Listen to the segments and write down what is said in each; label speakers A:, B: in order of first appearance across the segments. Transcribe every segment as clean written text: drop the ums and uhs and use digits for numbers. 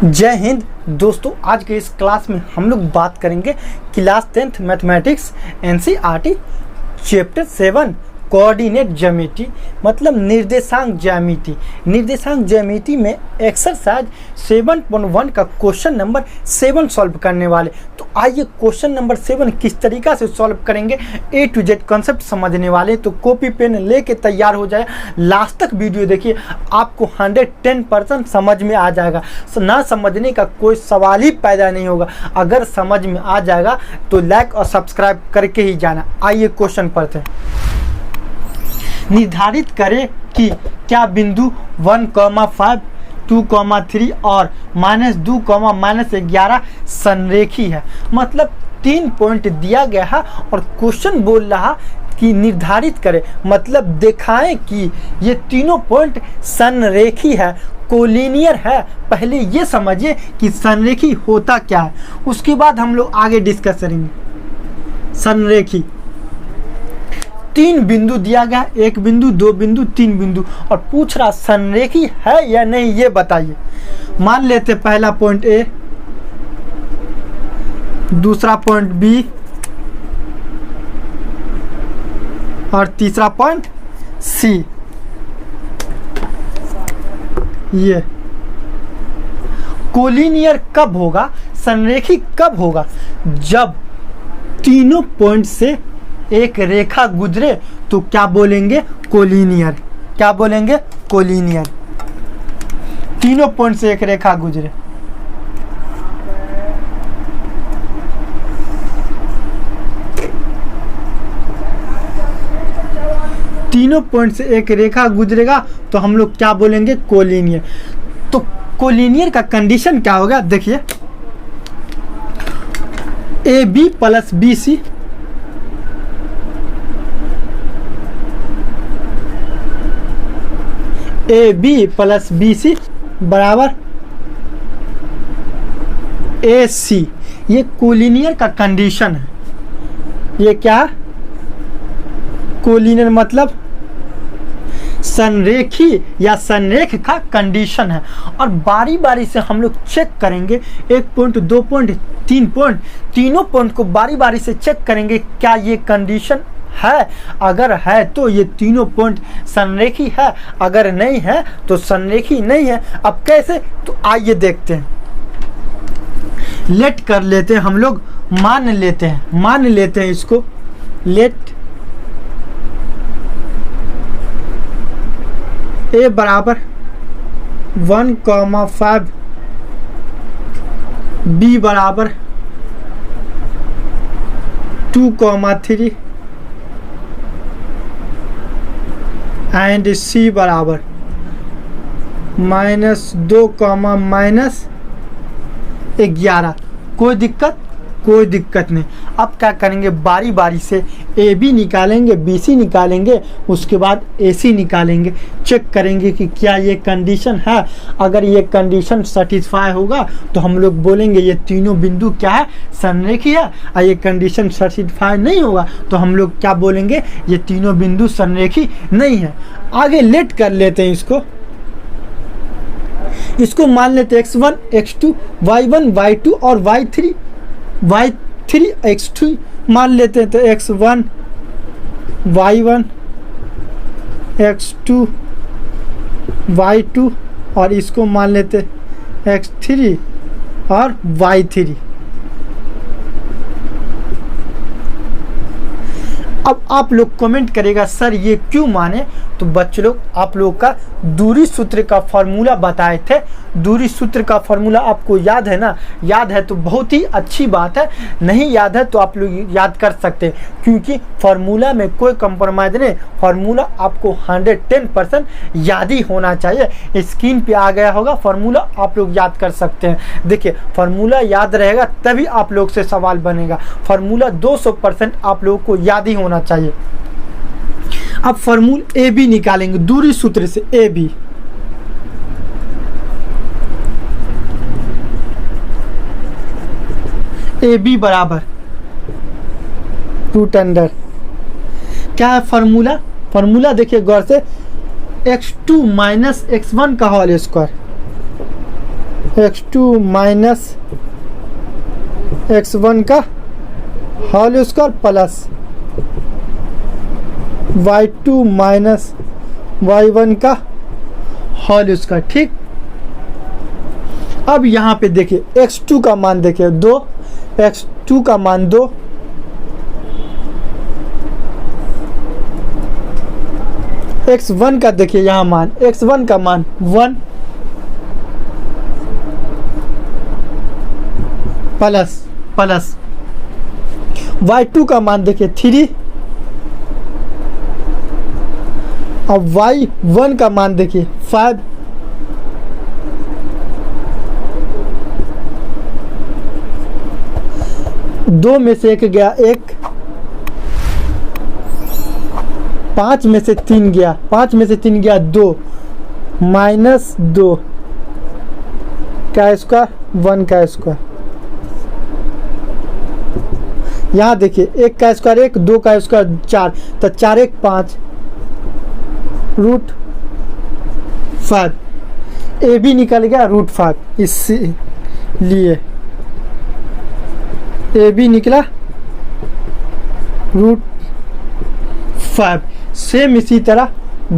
A: जय हिंद दोस्तों। आज के इस क्लास में हम लोग बात करेंगे class 10th mathematics NCERT chapter 7 coordinate ज्यामिति मतलब निर्देशांक ज्यामिति। निर्देशांक ज्यामिति में एक्सरसाइज 7.1 का क्वेश्चन नंबर 7 सॉल्व करने वाले। तो आइए क्वेश्चन नंबर 7 किस तरीका से सॉल्व करेंगे ए टू जेड कॉन्सेप्ट समझने वाले। तो कॉपी पेन लेके तैयार हो जाए, लास्ट तक वीडियो देखिए, आपको 110% समझ में आ जाएगा। ना समझने का कोई सवाल ही पैदा नहीं होगा। अगर समझ में आ जाएगा तो लाइक और सब्सक्राइब करके ही जाना। आइए क्वेश्चन पढ़ते हैं। निर्धारित करें कि क्या बिंदु 1,5, 2,3 और -2, -11 संरेखी है। मतलब 3 पॉइंट दिया गया है और क्वेश्चन बोल रहा कि निर्धारित करें, मतलब दिखाएं कि ये तीनों पॉइंट संरेखी है, कोलिनियर है। पहले ये समझिए कि संरेखी होता क्या है, उसके बाद हम लोग आगे डिस्कस करेंगे। संरेखी 3 बिंदु दिया गया, 1 बिंदु, 2 बिंदु, 3 बिंदु, और पूछ रहा संरेखी है या नहीं ये बताइए। मान लेते पहला पॉइंट ए, दूसरा पॉइंट बी और तीसरा पॉइंट सी। ये कोलिनियर कब होगा, संरेखी कब होगा? जब तीनों पॉइंट से एक रेखा गुजरे तो क्या बोलेंगे? कोलिनियर। क्या बोलेंगे? कोलिनियर। तीनों पॉइंट से एक रेखा गुजरे। तीनों पॉइंट से एक रेखा गुजरेगा तो हम लोग क्या बोलेंगे? कोलिनियर। तो कोलिनियर का कंडीशन क्या होगा? देखिए, A B plus B C A B plus B C बराबर ए सी। ये कोलिनियर का कंडीशन है। ये क्या? कोलिनियर मतलब संरेखी या संरेख का कंडीशन है। और बारी बारी से हम लोग चेक करेंगे, 1 पॉइंट, 2 पॉइंट, 3 पॉइंट, तीनों पॉइंट को बारी बारी से चेक करेंगे क्या ये कंडीशन है। अगर है तो ये तीनों पॉइंट संरेखी है, अगर नहीं है तो संरेखी नहीं है। अब कैसे? तो आइए देखते हैं। लेट कर लेते हैं हम लोग, मान लेते हैं इसको। लेट ए बराबर 1,5, बी बराबर 2,3 एंड सी बराबर -2, -11। कोई दिक्कत नहीं। अब क्या करेंगे? बारी बारी से ए बी निकालेंगे, बी सी निकालेंगे, उसके बाद ए सी निकालेंगे। चेक करेंगे कि क्या ये कंडीशन है। अगर ये कंडीशन सेटिस्फाई होगा तो हम लोग बोलेंगे ये तीनों बिंदु क्या है? संरेखी है। और ये कंडीशन सेटिस्फाई नहीं होगा तो हम लोग क्या बोलेंगे? ये तीनों बिंदु संरेखी नहीं है। आगे लेट कर लेते हैं इसको मान लेते x1, x2, y1, y2 और y3 x2 मान लेते हैं। तो x1, y1, x2, y2 और इसको मान लेते x3 और y3। अब आप लोग कमेंट करेगा सर ये क्यों माने? तो बच्चे लोग, आप लोग का दूरी सूत्र का फॉर्मूला बताए थे। दूरी सूत्र का फॉर्मूला आपको याद है ना? याद है तो बहुत ही अच्छी बात है। नहीं याद है तो आप लोग याद कर सकते हैं, क्योंकि फॉर्मूला में कोई कंप्रोमाइज नहीं। फॉर्मूला आपको 110% याद ही होना चाहिए। स्क्रीन पे आ गया होगा फॉर्मूला, आप लोग याद कर सकते हैं। देखिए, फॉर्मूला याद रहेगा तभी आप लोग से सवाल बनेगा। फॉर्मूला 200% आप लोगों को याद ही होना चाहिए। अब फॉर्मूला ए बी निकालेंगे दूरी सूत्र से। ए बी बराबर रूट अंडर क्या है फॉर्मूला देखिए गौर से, x2 - x1 का whole square x2 minus x1 का whole square plus y2 minus y1 का होल स्क्वायर। ठीक, अब यहाँ पे देखिए x2 का मान देखिए 2, x2 का मान 2, x1 का देखिए यहाँ मान, x1 का मान 1 प्लस y2 का मान देखिए 3, अब y1 का मान देखिए 5, दो में से एक गया 1, 5 में से 3 गया, 5 में से 3 गया 2, माइनस 2 का स्क्वायर 1 का स्क्वायर। यहाँ देखिए 1 का स्क्वायर 1, 2 का स्क्वायर 4, तो 4 1 5 √5, ए भी निकल गया √5, इसलिए ए भी निकला √5। सेम इसी तरह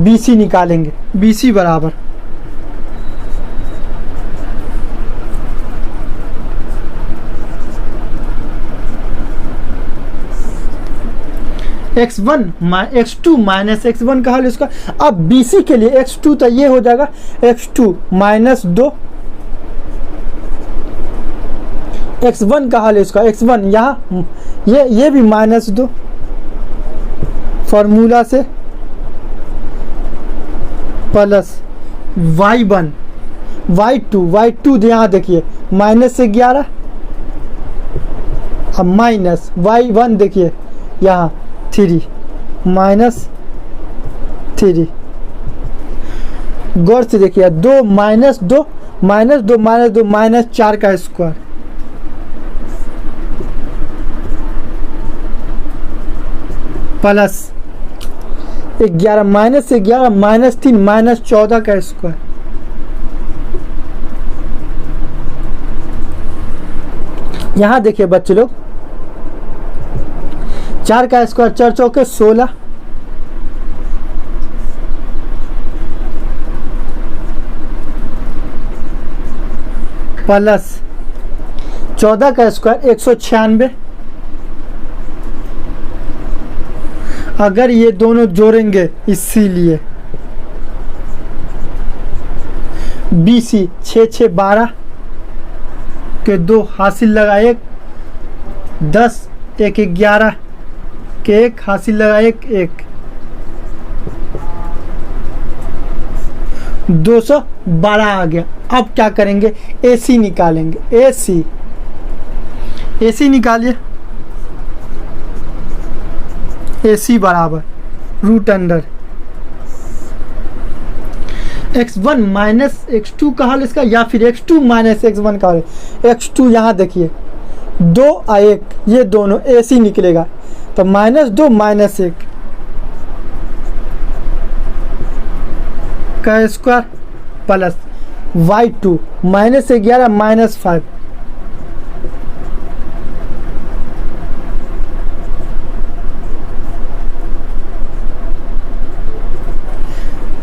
A: BC निकालेंगे, BC बराबर x2 माइनस x1 का हल इसका। अब BC के लिए x2 तो ये हो जाएगा x2 माइनस 2, x1 का हल इसका x1 यहाँ ये भी माइनस 2 फॉर्मूला से, प्लस y1 y2 यहाँ देखिए माइनस से 11, अब माइनस y1 देखिए यहाँ 3 माइनस 3, गौर से देखिए 2 माइनस 2 माइनस 2 माइनस 2 माइनस 4 का स्क्वायर, प्लस 11 माइनस से 11 माइनस 3 माइनस 14 का स्क्वायर। यहाँ देखिए बच्चे लोग 4 का स्क्वायर 4 चौके 16, प्लस 14 का स्क्वायर 196। अगर ये दोनों जोड़ेंगे इसीलिए BC 6 6 12 के 2 हासिल लगा 1, 10 1 11 के 1 हासिल लगा 1 1, 212 आ गया। अब क्या करेंगे, AC निकालेंगे, AC निकालिए, AC बराबर √अंडर x1 माइनस x2 का हल इसका, या फिर x2 माइनस x1 का हल। x2 यहाँ देखिए 2 और 1 ये दोनों AC निकलेगा, तो -2 माइनस 1 का square, plus y2 minus 11 minus 5,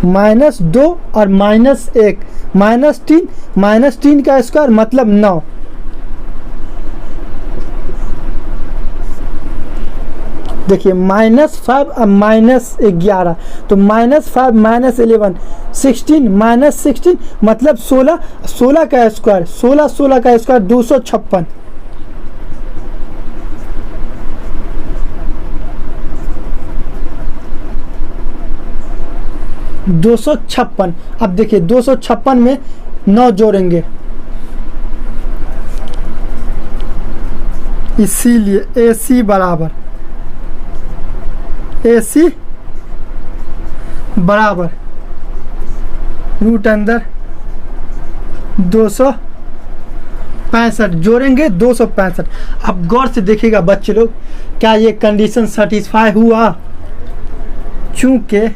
A: -2 और -1 -3 का स्क्वायर मतलब 9, देखिए -5 और -11, तो -5 -11 16 -16 मतलब 16 का स्क्वायर, 16 का स्क्वायर 256, अब देखिए 256 में 9 जोड़ेंगे, इसीलिए AC बराबर √अंदर 265 जोड़ेंगे 265। अब गौर से देखिएगा बच्चे लोग, क्या ये कंडीशन सेटिस्फाई हुआ? चूंकि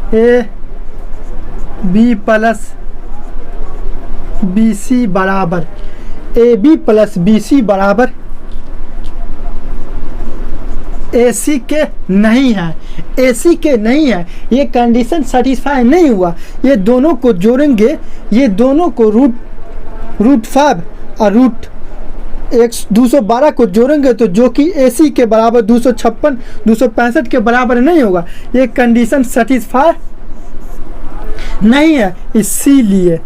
A: AB प्लस बी सी बराबर A B plus B C बराबर ए सी के नहीं है, ए सी के नहीं है, ये कंडीशन सेटिस्फाई नहीं हुआ। ये दोनों को जोड़ेंगे, ये दोनों को रूट 5 और रूट 212 को जोड़ेंगे तो जो कि ए सी के बराबर 256 265 के बराबर नहीं होगा। ये कंडीशन सेटिस्फाई नहीं है, इसीलिए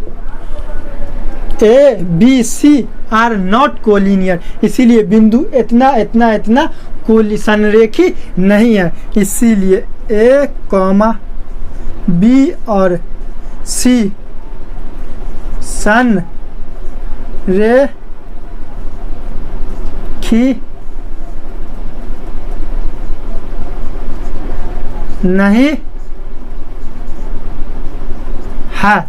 A: A B C are not collinear, इसीलिए बिंदु इतना इतना इतना संरेखी नहीं है। इसीलिए ए कॉमा बी और सी संरेखी नहीं है,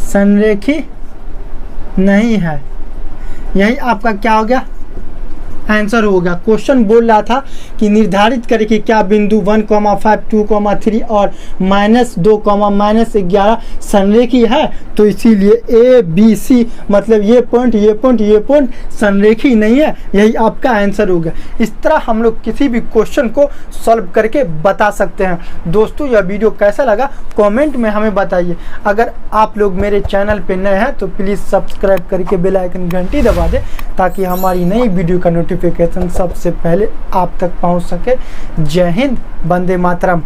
A: संरेखी नहीं है। यही आपका क्या हो गया, आंसर होगा। क्वेश्चन बोल रहा था कि निर्धारित करें कि क्या बिंदु 1,5 2,3 और -2, -11 संरेखी है, तो इसीलिए ए बी सी मतलब ये पॉइंट ये पॉइंट ये पॉइंट संरेखी नहीं है। यही आपका आंसर होगा। इस तरह हम लोग किसी भी क्वेश्चन को सॉल्व करके बता सकते हैं। दोस्तों यह वीडियो कैसा लगा कमेंट में हमें बताइए। अगर आप लोग मेरे चैनल पे नए हैं तो प्लीज़ सब्सक्राइब करके बेल आइकन घंटी दबा दें ताकि हमारी नई वीडियो का नोटिफिकेशन सबसे पहले आप तक पहुंच सके। जय हिंद, वंदे मातरम।